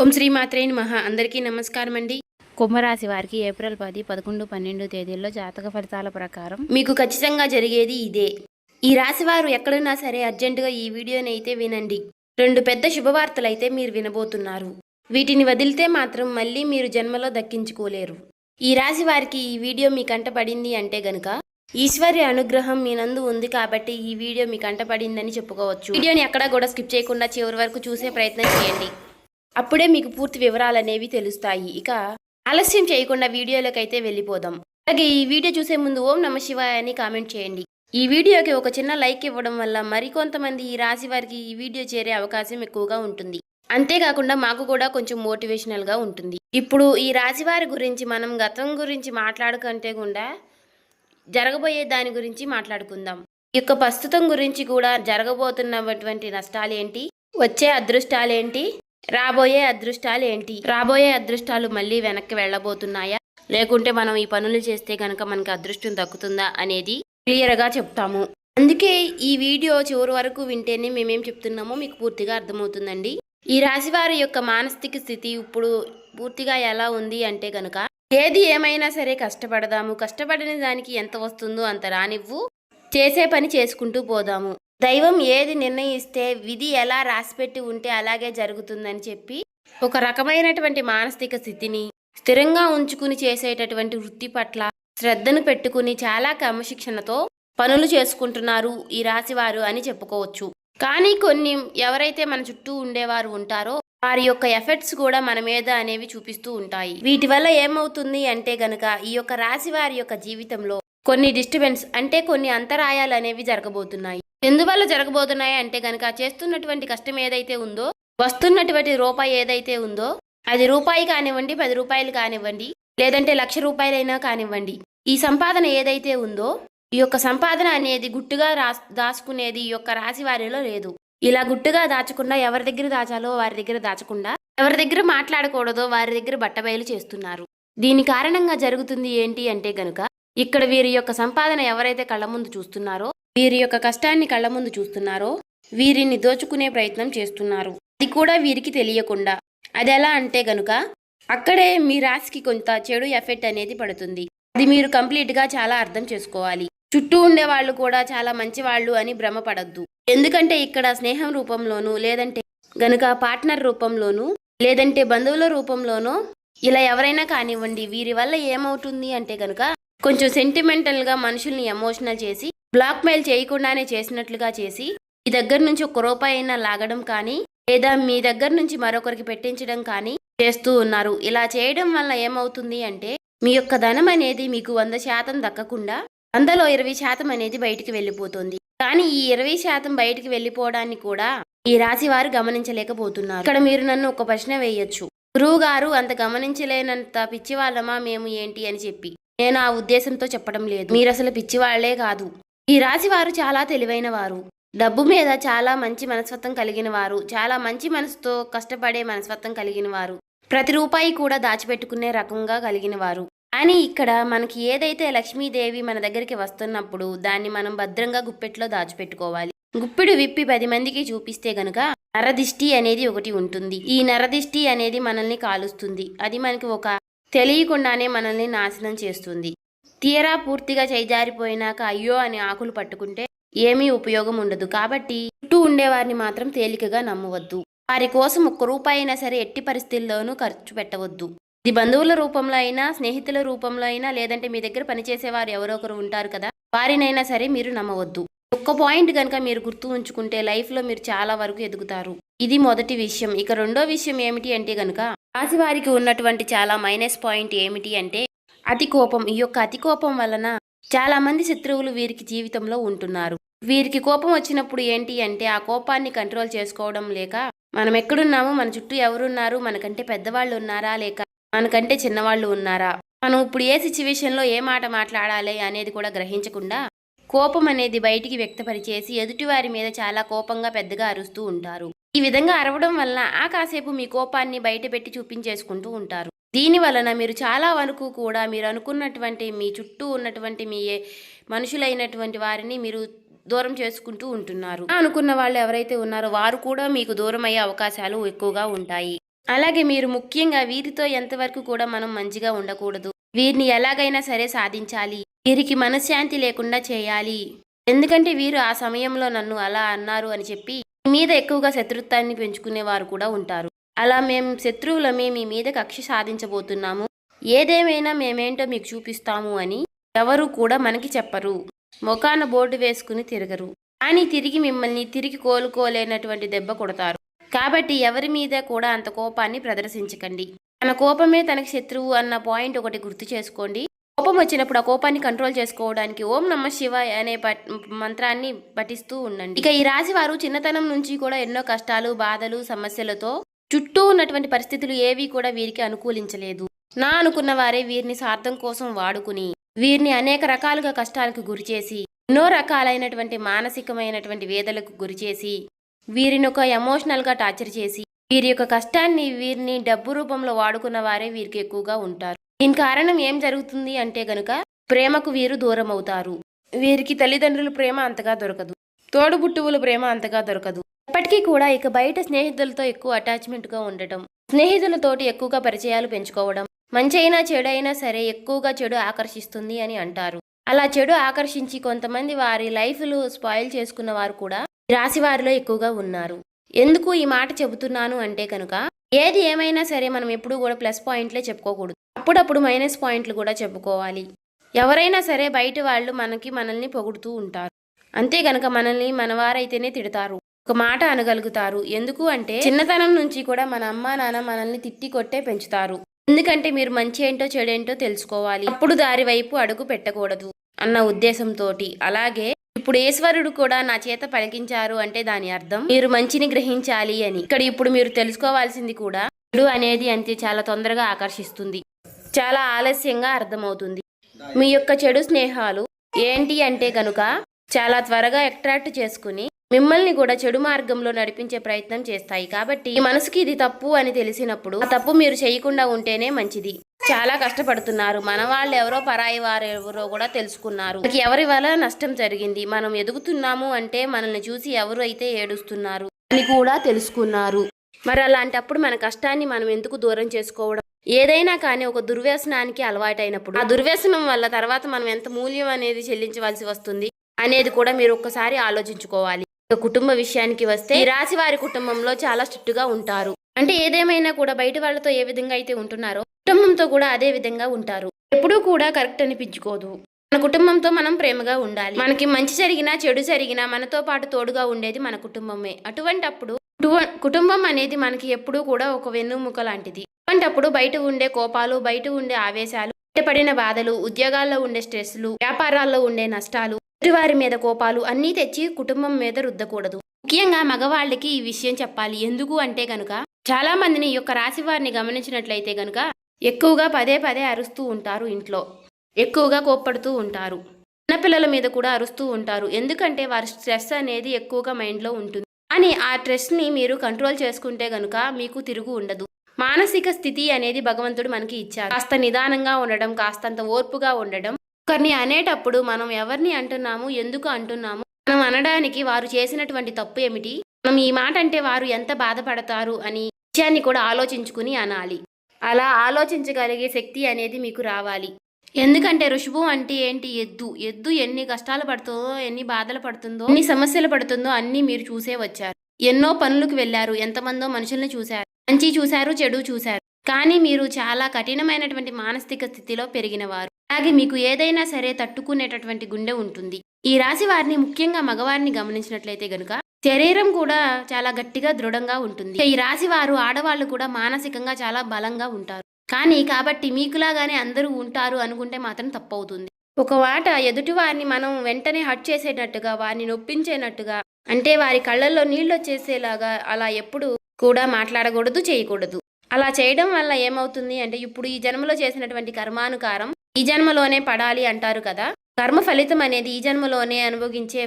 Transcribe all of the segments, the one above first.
ఓం శ్రీ మాత్రే నమః. అందరికీ నమస్కారం అండి. కుంభరాశి వారికి ఏప్రిల్ 10, 11, 12 తేదీల్లో జాతక ఫలితాల ప్రకారం మీకు ఖచ్చితంగా జరిగేది ఇదే. ఈ రాశివారు ఎక్కడున్నా సరే అర్జెంటుగా ఈ వీడియోని అయితే వినండి. 2 పెద్ద శుభవార్తలైతే మీరు వినబోతున్నారు. వీటిని వదిలితే మాత్రం మళ్ళీ మీరు జన్మలో దక్కించుకోలేరు. ఈ రాశి వారికి ఈ వీడియో మీ కంట పడింది అంటే గనుక ఈశ్వర్య అనుగ్రహం మీ నందు ఉంది కాబట్టి ఈ వీడియో మీ కంట పడిందని చెప్పుకోవచ్చు. వీడియోని ఎక్కడా కూడా స్కిప్ చేయకుండా చివరి వరకు చూసే ప్రయత్నం చేయండి. అప్పుడే మీకు పూర్తి వివరాలు అనేవి తెలుస్తాయి. ఇక ఆలస్యం చేయకుండా వీడియోలోకి అయితే వెళ్ళిపోదాం. అలాగే ఈ వీడియో చూసే ముందు ఓం నమ శివాయ అని కామెంట్ చేయండి. ఈ వీడియోకి ఒక చిన్న లైక్ ఇవ్వడం వల్ల మరికొంతమంది ఈ రాశి వారికి ఈ వీడియో చేరే అవకాశం ఎక్కువగా ఉంటుంది. అంతేకాకుండా మాకు కూడా కొంచెం మోటివేషనల్గా ఉంటుంది. ఇప్పుడు ఈ రాశి వారి గురించి మనం గతం గురించి మాట్లాడుకుంటే కూడా జరగబోయే దాని గురించి మాట్లాడుకుందాం. ఈ యొక్క ప్రస్తుతం గురించి కూడా జరగబోతున్నటువంటి నష్టాలేంటి, వచ్చే అదృష్టాలేంటి, రాబోయే అదృష్టాలు మళ్ళీ వెనక్కి వెళ్ళబోతున్నాయా, లేకుంటే మనం ఈ పనులు చేస్తే కనుక మనకి అదృష్టం దక్కుతుందా అనేది క్లియర్గా చెప్తాము. అందుకే ఈ వీడియో చివరి వరకు వింటేనే మేమేం చెప్తున్నామో మీకు పూర్తిగా అర్థమవుతుందండి. ఈ రాశి వారి యొక్క మానసిక స్థితి ఇప్పుడు పూర్తిగా ఎలా ఉంది అంటే కనుక ఏది ఏమైనా సరే కష్టపడదాము, కష్టపడిన దానికి ఎంత వస్తుందో అంత రానివ్వు, చేసే పని చేసుకుంటూ పోదాము, దైవం ఏది నిర్ణయిస్తే విధి ఎలా రాసిపెట్టి ఉంటే అలాగే జరుగుతుందని చెప్పి ఒక రకమైనటువంటి మానసిక స్థితిని స్థిరంగా ఉంచుకుని చేసేటటువంటి వృత్తి పట్ల శ్రద్ధను పెట్టుకుని చాలా క్రమశిక్షణతో పనులు చేసుకుంటున్నారు ఈ రాశివారు అని చెప్పుకోవచ్చు. కానీ కొన్ని ఎవరైతే మన చుట్టూ ఉండేవారు ఉంటారో వారి యొక్క ఎఫెక్ట్స్ కూడా మన మీద అనేవి చూపిస్తూ ఉంటాయి. వీటి వల్ల ఏమవుతుంది అంటే గనక ఈ యొక్క రాశి వారి యొక్క జీవితంలో కొన్ని డిస్టర్బెన్స్ అంటే కొన్ని అంతరాయాలు అనేవి జరగబోతున్నాయి. ఎందువల్ల జరగబోతున్నాయి అంటే గనక చేస్తున్నటువంటి కష్టం ఏదైతే ఉందో, వస్తున్నటువంటి రూపాయి ఏదైతే ఉందో, అది రూపాయి కానివ్వండి, 10 రూపాయలు కానివ్వండి, లేదంటే 1,00,000 రూపాయలైనా కానివ్వండి, ఈ సంపాదన ఏదైతే ఉందో ఈ యొక్క సంపాదన అనేది గుట్టుగా దాచుకునేది ఈ యొక్క రాశి వారిలో లేదు. ఇలా గుట్టుగా దాచకుండా ఎవరి దగ్గర దాచాలో వారి దగ్గర దాచకుండా, ఎవరి దగ్గర మాట్లాడకూడదో వారి దగ్గర బట్టబయలు చేస్తున్నారు. దీని కారణంగా జరుగుతుంది ఏంటి అంటే గనుక ఇక్కడ వీరి యొక్క సంపాదన ఎవరైతే కళ్ళ ముందు చూస్తున్నారో, వీరి యొక్క కష్టాన్ని కళ్ళ ముందు చూస్తున్నారో వీరిని దోచుకునే ప్రయత్నం చేస్తున్నారు. అది కూడా వీరికి తెలియకుండా. అది ఎలా అంటే గనుక అక్కడే మీ రాశికి కొంత చెడు ఎఫెక్ట్ అనేది పడుతుంది. అది మీరు కంప్లీట్గా చాలా అర్థం చేసుకోవాలి. చుట్టూ ఉండే వాళ్ళు కూడా చాలా మంచి వాళ్ళు అని భ్రమపడద్దు. ఎందుకంటే ఇక్కడ స్నేహం రూపంలోనూ, లేదంటే గనుక పార్ట్నర్ రూపంలోనూ, లేదంటే బంధువుల రూపంలోనూ ఇలా ఎవరైనా కానివ్వండి, వీరి వల్ల ఏమవుతుంది అంటే గనుక కొంచెం సెంటిమెంటల్గా మనుషుల్ని ఎమోషనల్ చేసి బ్లాక్మెయిల్ చేయకుండానే చేసినట్లుగా చేసి మీ దగ్గర నుంచి 1 రూపాయి అయినా లాగడం కానీ, లేదా మీ దగ్గర నుంచి మరొకరికి పెట్టించడం కానీ చేస్తూ ఉన్నారు. ఇలా చేయడం వల్ల ఏమవుతుంది అంటే మీ యొక్క ధనం అనేది మీకు 100% దక్కకుండా 100లో 20% అనేది బయటికి వెళ్ళిపోతుంది. కానీ ఈ 20% బయటికి వెళ్ళిపోవడాన్ని కూడా ఈ రాశి వారు గమనించలేకపోతున్నారు. ఇక్కడ మీరు నన్ను ఒక ప్రశ్న వేయొచ్చు, గురువు గారు అంత గమనించలేనంత పిచ్చివాళ్ళమా మేము ఏంటి అని చెప్పి. నేను ఆ ఉద్దేశంతో చెప్పడం లేదు. మీరు అసలు పిచ్చివాళ్లే కాదు. ఈ రాశి వారు చాలా తెలివైన వారు, డబ్బు మీద చాలా మంచి మనస్తత్వం కలిగిన వారు, చాలా మంచి మనసుతో కష్టపడే మనస్తత్వం కలిగిన వారు, ప్రతి రూపాయి కూడా దాచిపెట్టుకునే రకంగా కలిగిన వారు. కానీ ఇక్కడ మనకి ఏదైతే లక్ష్మీదేవి మన దగ్గరికి వస్తున్నప్పుడు దాన్ని మనం భద్రంగా గుప్పెట్లో దాచిపెట్టుకోవాలి. గుప్పెడు విప్పి 10 మందికి చూపిస్తే గనుక నరదిష్టి అనేది ఒకటి ఉంటుంది. ఈ నరదిష్టి అనేది మనల్ని కాలుస్తుంది. అది మనకి ఒక తెలియకుండానే మనల్ని నాశనం చేస్తుంది. తీరా పూర్తిగా చేజారిపోయినాక అయ్యో అని ఆకులు పట్టుకుంటే ఏమీ ఉపయోగం ఉండదు. కాబట్టి చుట్టూ ఉండేవారిని మాత్రం తేలికగా నమ్మవద్దు. వారి కోసం 1 రూపాయి అయినా సరే ఎట్టి పరిస్థితుల్లోనూ ఖర్చు పెట్టవద్దు. ఇది బంధువుల రూపంలో అయినా, స్నేహితుల రూపంలో అయినా, లేదంటే మీ దగ్గర పనిచేసేవారు ఎవరో ఒకరు ఉంటారు కదా, వారినైనా సరే మీరు నమ్మవద్దు. ఒక్క పాయింట్ కనుక మీరు గుర్తు ఉంచుకుంటే లైఫ్లో మీరు చాలా వరకు ఎదుగుతారు. ఇది మొదటి విషయం. ఇక రెండో విషయం ఏమిటి అంటే గనుక రాశి వారికి ఉన్నటువంటి చాలా మైనస్ పాయింట్ ఏమిటి అంటే అతి కోపం. ఈ యొక్క అతి కోపం వలన చాలా మంది శత్రువులు వీరికి జీవితంలో ఉంటున్నారు. వీరికి కోపం వచ్చినప్పుడు ఏంటి అంటే ఆ కోపాన్ని కంట్రోల్ చేసుకోవడం లేక మనం ఎక్కడున్నాము, మన చుట్టూ ఎవరున్నారు, మనకంటే పెద్దవాళ్ళు ఉన్నారా, లేక మనకంటే చిన్నవాళ్ళు ఉన్నారా, మనం ఇప్పుడు ఏ సిచ్యువేషన్లో ఏ మాట మాట్లాడాలి అనేది కూడా గ్రహించకుండా కోపం అనేది బయటికి వ్యక్తపరిచేసి ఎదుటివారి మీద చాలా కోపంగా పెద్దగా అరుస్తూ ఉంటారు. ఈ విధంగా అరవడం వలన ఆ కాసేపు మీ కోపాన్ని బయట పెట్టి చూపించేసుకుంటూ ఉంటారు. దీని వలన మీరు చాలా వరకు కూడా మీరు అనుకున్నటువంటి మీ చుట్టూ ఉన్నటువంటి మీ మనుషులైనటువంటి వారిని మీరు దూరం చేసుకుంటూ ఉంటున్నారు. అనుకున్న వాళ్ళు ఎవరైతే ఉన్నారో వారు కూడా మీకు దూరం అయ్యే అవకాశాలు ఎక్కువగా ఉంటాయి. అలాగే మీరు ముఖ్యంగా వీరితో ఎంతవరకు కూడా మనం మంచిగా ఉండకూడదు. వీరిని ఎలాగైనా సరే సాధించాలి, వీరికి మనశ్శాంతి లేకుండా చేయాలి. ఎందుకంటే వీరు ఆ సమయంలో నన్ను అలా అన్నారు అని చెప్పి మీ మీద ఎక్కువగా శత్రుత్వాన్ని పెంచుకునేవారు కూడా ఉంటారు. అలా మేము శత్రువులమే మీ మీద కక్ష సాధించబోతున్నాము, ఏదేమైనా మేమేంటో మీకు చూపిస్తాము అని ఎవరు కూడా మనకి చెప్పరు. మొఖాన బోర్డు వేసుకుని తిరగరు, కానీ తిరిగి మిమ్మల్ని తిరిగి కోలుకోలేనటువంటి దెబ్బ కొడతారు. కాబట్టి ఎవరి మీద కూడా అంత కోపాన్ని ప్రదర్శించకండి. తన కోపమే తనకి శత్రువు అన్న పాయింట్ ఒకటి గుర్తు చేసుకోండి. కోపం వచ్చినప్పుడు ఆ కోపాన్ని కంట్రోల్ చేసుకోవడానికి ఓం నమః శివాయ అనే మంత్రాన్ని పఠిస్తూ ఉండండి. ఇక ఈ రాశి వారు చిన్నతనం నుంచి కూడా ఎన్నో కష్టాలు, బాధలు, సమస్యలతో చుట్టూ ఉన్నటువంటి పరిస్థితులు ఏవి కూడా వీరికి అనుకూలించలేదు. నా అనుకున్న వారే వీరిని స్వార్థం కోసం వాడుకుని వీరిని అనేక రకాలుగా కష్టాలకు గురిచేసి, ఎన్నో రకాలైనటువంటి మానసికమైనటువంటి వేదలకు గురిచేసి, వీరిని ఒక ఎమోషనల్గా టార్చర్ చేసి, వీరి యొక్క కష్టాన్ని వీరిని డబ్బు రూపంలో వాడుకున్న వారే వీరికి ఎక్కువగా ఉంటారు. దీని కారణం ఏం జరుగుతుంది అంటే గనుక ప్రేమకు వీరు దూరం అవుతారు. వీరికి తల్లిదండ్రుల ప్రేమ అంతగా దొరకదు, తోడుబుట్టువుల ప్రేమ అంతగా దొరకదు. ఎప్పటికీ కూడా ఇక బయట స్నేహితులతో ఎక్కువ అటాచ్మెంట్గా ఉండటం, స్నేహితులతోటి ఎక్కువగా పరిచయాలు పెంచుకోవడం, మంచి అయినా చెడు అయినా సరే ఎక్కువగా చెడు ఆకర్షిస్తుంది అని అంటారు. అలా చెడు ఆకర్షించి కొంతమంది వారి లైఫ్లు స్పాయిల్ చేసుకున్న వారు కూడా రాశి వారిలో ఎక్కువగా ఉన్నారు. ఎందుకు ఈ మాట చెబుతున్నాను అంటే కనుక ఏది ఏమైనా సరే మనం ఎప్పుడూ కూడా ప్లస్ పాయింట్లే చెప్పుకోకూడదు, అప్పుడప్పుడు మైనస్ పాయింట్లు కూడా చెప్పుకోవాలి. ఎవరైనా సరే బయట వాళ్ళు మనల్ని పొగుడుతూ ఉంటారు, అంతే గనక మనల్ని మనవారైతేనే తిడతారు, ఒక మాట అనగలుగుతారు. ఎందుకు అంటే చిన్నతనం నుంచి కూడా మన అమ్మా నాన్న మనల్ని తిట్టి కొట్టే పెంచుతారు. ఎందుకంటే మీరు మంచి ఏంటో చెడేంటో తెలుసుకోవాలి, అప్పుడు దారి వైపు అడుగు పెట్టకూడదు అన్న ఉద్దేశంతో. అలాగే ఇప్పుడు ఈశ్వరుడు కూడా నా చేత పలికించారు అంటే దాని అర్థం మీరు మంచిని గ్రహించాలి అని. ఇక్కడ ఇప్పుడు మీరు తెలుసుకోవాల్సింది కూడా చెడు అనేది అంతే చాలా తొందరగా ఆకర్షిస్తుంది, చాలా ఆలస్యంగా అర్థమవుతుంది. మీ యొక్క చెడు స్నేహాలు ఏంటి అంటే కనుక చాలా త్వరగా అట్రాక్ట్ చేసుకుని మిమ్మల్ని కూడా చెడు మార్గంలో నడిపించే ప్రయత్నం చేస్తాయి. కాబట్టి ఈ మనసుకి ఇది తప్పు అని తెలిసినప్పుడు ఆ తప్పు మీరు చేయకుండా ఉంటేనే మంచిది. చాలా కష్టపడుతున్నారు, మన వాళ్ళు ఎవరో పరాయి వారు ఎవరో కూడా తెలుసుకున్నారు, ఎవరి వల్ల నష్టం జరిగింది, మనం ఎదుగుతున్నాము అంటే మనల్ని చూసి ఎవరు అయితే ఏడుస్తున్నారు అని కూడా తెలుసుకున్నారు. మరి అలాంటప్పుడు మన కష్టాన్ని మనం ఎందుకు దూరం చేసుకోవడం? ఏదైనా కానీ ఒక దుర్వ్యసనానికి అలవాటైనప్పుడు ఆ దుర్వ్యసనం వల్ల తర్వాత మనం ఎంత మూల్యం అనేది చెల్లించవలసి వస్తుంది అనేది కూడా మీరు ఒక్కసారి ఆలోచించుకోవాలి. కుటుంబ విషయానికి వస్తే ఈ రాశి వారి కుటుంబంలో చాలా స్ట్రిక్ట్ గా ఉంటారు. అంటే ఏదేమైనా కూడా బయట వాళ్ళతో ఏ విధంగా అయితే ఉంటున్నారో కుటుంబంతో కూడా అదే విధంగా ఉంటారు. ఎప్పుడూ కూడా కరెక్ట్ అనిపించుకోదు. మన కుటుంబంతో మనం ప్రేమగా ఉండాలి. మనకి మంచి జరిగినా చెడు జరిగినా మనతో పాటు తోడుగా ఉండేది మన కుటుంబమే. అటువంటప్పుడు కుటుంబం అనేది మనకి ఎప్పుడూ కూడా ఒక వెన్నుముక లాంటిది. అటువంటప్పుడు బయట ఉండే కోపాలు, బయట ఉండే ఆవేశాలు, బయటపడిన బాధలు, ఉద్యోగాల్లో ఉండే స్ట్రెస్లు, వ్యాపారాల్లో ఉండే నష్టాలు, వారి మీద కోపాలు అన్నీ తెచ్చి కుటుంబం మీద రుద్దకూడదు. ముఖ్యంగా మగవాళ్ళకి ఈ విషయం చెప్పాలి. ఎందుకు అంటే గనుక చాలా మందిని ఈ యొక్క రాశి వారిని గమనించినట్లయితే గనుక ఎక్కువగా పదే పదే అరుస్తూ ఉంటారు, ఇంట్లో ఎక్కువగా కోప్పడుతూ ఉంటారు, చిన్నపిల్లల మీద కూడా అరుస్తూ ఉంటారు. ఎందుకంటే వారి స్ట్రెస్ అనేది ఎక్కువగా మైండ్లో ఉంటుంది. కానీ ఆ స్ట్రెస్ని మీరు కంట్రోల్ చేసుకుంటే గనుక మీకు తిరుగు ఉండదు. మానసిక స్థితి అనేది భగవంతుడు మనకి ఇచ్చారు. కాస్త నిదానంగా ఉండడం, కాస్తంత ఓర్పుగా ఉండడం. ఒకరిని అనేటప్పుడు మనం ఎవరిని అంటున్నాము, ఎందుకు అంటున్నాము, మనం అనడానికి వారు చేసినటువంటి తప్పు ఏమిటి, మనం ఈ మాట అంటే వారు ఎంత బాధపడతారు అని విషయాన్ని కూడా ఆలోచించుకుని అనాలి. అలా ఆలోచించగలిగే శక్తి అనేది మీకు రావాలి. ఎందుకంటే ఋషభం అంటే ఏంటి? ఎద్దు ఎన్ని కష్టాలు పడుతుందో, ఎన్ని బాధలు పడుతుందో, ఎన్ని సమస్యలు పడుతుందో అన్నీ మీరు చూసే వచ్చారు. ఎన్నో పనులకు వెళ్ళారు, ఎంతమందో మనుషుల్ని చూశారు, మంచి చూశారు, చెడు చూశారు. కానీ మీరు చాలా కఠినమైనటువంటి మానసిక స్థితిలో పెరిగినవారు. అలాగే మీకు ఏదైనా సరే తట్టుకునేటటువంటి గుండె ఉంటుంది. ఈ రాశి వారిని ముఖ్యంగా మగవారిని గమనించినట్లయితే గనుక శరీరం కూడా చాలా గట్టిగా దృఢంగా ఉంటుంది. ఈ రాశి వారు ఆడవాళ్ళు కూడా మానసికంగా చాలా బలంగా ఉంటారు. కానీ కాబట్టి మీకులాగానే అందరూ ఉంటారు అనుకుంటే మాత్రం తప్పవుతుంది. ఒక మాట ఎదుటి వారిని మనం వెంటనే హర్ట్ చేసేటట్టుగా, వారిని నొప్పించేటట్టుగా, అంటే వారి కళ్ళల్లో నీళ్ళు వచ్చేసేలాగా అలా ఎప్పుడు కూడా మాట్లాడకూడదు, చేయకూడదు. అలా చేయడం వల్ల ఏమవుతుంది అంటే ఇప్పుడు ఈ జన్మలో చేసినటువంటి కర్మానుకారం ఈ జన్మలోనే పడాలి అంటారు కదా. కర్మ ఫలితం అనేది ఈ జన్మలోనే అనుభవించే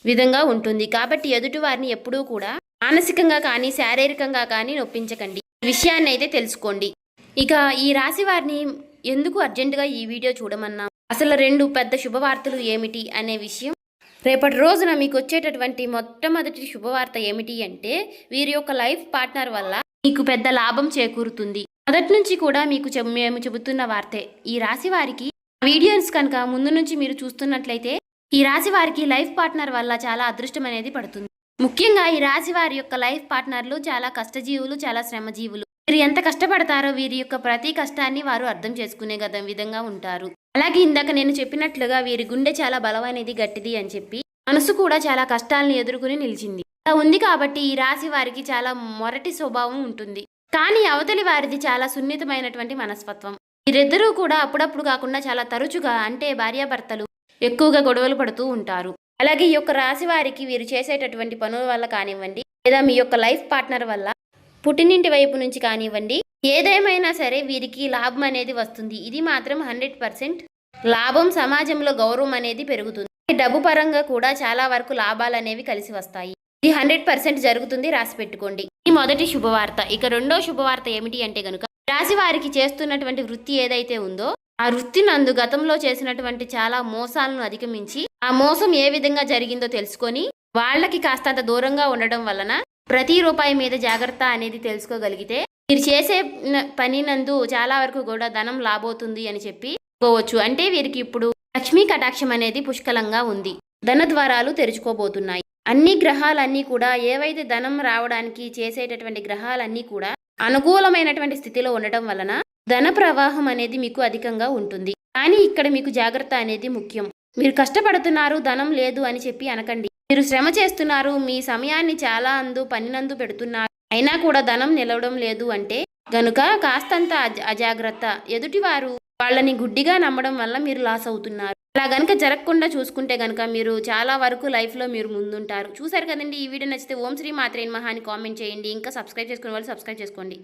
విధంగా ఉంటుంది. కాబట్టి ఎదుటి వారిని ఎప్పుడూ కూడా మానసికంగా కానీ శారీరకంగా కానీ నొప్పించకండి. ఈ విషయాన్ని అయితే తెలుసుకోండి. ఇక ఈ రాశి వారిని ఎందుకు అర్జెంటుగా ఈ వీడియో చూడమన్నా, అసలు 2 పెద్ద శుభవార్తలు ఏమిటి అనే విషయం, రేపటి రోజున మీకు వచ్చేటటువంటి మొట్టమొదటి శుభవార్త ఏమిటి అంటే వీరి యొక్క లైఫ్ పార్ట్నర్ వల్ల మీకు పెద్ద లాభం చేకూరుతుంది. మొదటి నుంచి కూడా మీకు మేము చెబుతున్న వార్తే. ఈ రాశి వారికి వీడియోస్ కనుక ముందు నుంచి మీరు చూస్తున్నట్లయితే ఈ రాశి వారికి లైఫ్ పార్ట్నర్ వల్ల చాలా అదృష్టం అనేది పడుతుంది. ముఖ్యంగా ఈ రాశి వారి యొక్క లైఫ్ పార్ట్నర్లు చాలా కష్టజీవులు, చాలా శ్రమజీవులు. వీరు ఎంత కష్టపడతారో వీరి యొక్క ప్రతి కష్టాన్ని వారు అర్థం చేసుకునే విధంగా ఉంటారు. అలాగే ఇందాక నేను చెప్పినట్లుగా వీరి గుండె చాలా బలమైనది, గట్టిది అని చెప్పి మనసు కూడా చాలా కష్టాలను ఎదుర్కొని నిలిచింది. అలా ఉంది కాబట్టి ఈ రాశి వారికి చాలా మొరటి స్వభావం ఉంటుంది. కానీ అవతలి వారిది చాలా సున్నితమైనటువంటి మనస్తత్వం. వీరిద్దరూ కూడా అప్పుడప్పుడు కాకుండా చాలా తరచుగా, అంటే భార్యాభర్తలు ఎక్కువగా గొడవలు పడుతూ ఉంటారు. అలాగే ఈ యొక్క రాశి వారికి వీరు చేసేటటువంటి పనుల వల్ల కానివ్వండి, లేదా మీ యొక్క లైఫ్ పార్ట్నర్ వల్ల పుట్టినింటి వైపు నుంచి కానివ్వండి, ఏదేమైనా సరే వీరికి లాభం అనేది వస్తుంది. ఇది మాత్రం 100% లాభం. సమాజంలో గౌరవం అనేది పెరుగుతుంది. డబ్బు పరంగా కూడా చాలా వరకు లాభాలు అనేవి కలిసి వస్తాయి. ఇది 100% జరుగుతుంది, రాసి పెట్టుకోండి. ఈ మొదటి శుభవార్త. ఇక రెండో శుభవార్త ఏమిటి అంటే గనుక, రాశి వారికి చేస్తున్నటువంటి వృత్తి ఏదైతే ఉందో ఆ వృత్తి నందు గతంలో చేసినటువంటి చాలా మోసాలను అధిగమించి ఆ మోసం ఏ విధంగా జరిగిందో తెలుసుకొని వాళ్ళకి కాస్తంత దూరంగా ఉండడం వలన ప్రతి రూపాయి మీద జాగ్రత్త అనేది తెలుసుకోగలిగితే మీరు చేసే పని నందు చాలా వరకు కూడా ధనం లాభవుతుంది అని చెప్పుకోవచ్చు. అంటే వీరికి ఇప్పుడు లక్ష్మీ కటాక్షం అనేది పుష్కలంగా ఉంది. ధన ద్వారాలు తెరుచుకోబోతున్నాయి. అన్ని గ్రహాలన్నీ కూడా ఏవైతే ధనం రావడానికి చేసేటటువంటి గ్రహాలన్నీ కూడా అనుకూలమైనటువంటి స్థితిలో ఉండటం వలన ధన ప్రవాహం అనేది మీకు అధికంగా ఉంటుంది. కానీ ఇక్కడ మీకు జాగ్రత్త అనేది ముఖ్యం. మీరు కష్టపడుతున్నారు, ధనం లేదు అని చెప్పి అనకండి. మీరు శ్రమ చేస్తున్నారు, మీ సమయాన్ని చాలా పనినందు పెడుతున్నారు, అయినా కూడా ధనం నిలవడం లేదు అంటే గనుక కాస్తంత అజాగ్రత్త. ఎదుటివారు వాళ్ళని గుడ్డిగా నమ్మడం వల్ల మీరు లాస్ అవుతున్నారు. అలా గనుక జరగకుండా చూసుకుంటే గనుక మీరు చాలా వరకు లైఫ్లో మీరు ముందుంటారు. చూసారు కదండి. ఈ వీడియో నచ్చితే ఓం శ్రీ మాత్రే నమః అని కామెంట్ చేయండి. ఇంకా సబ్స్క్రైబ్ చేసుకునే వాళ్ళు సబ్స్క్రైబ్ చేసుకోండి.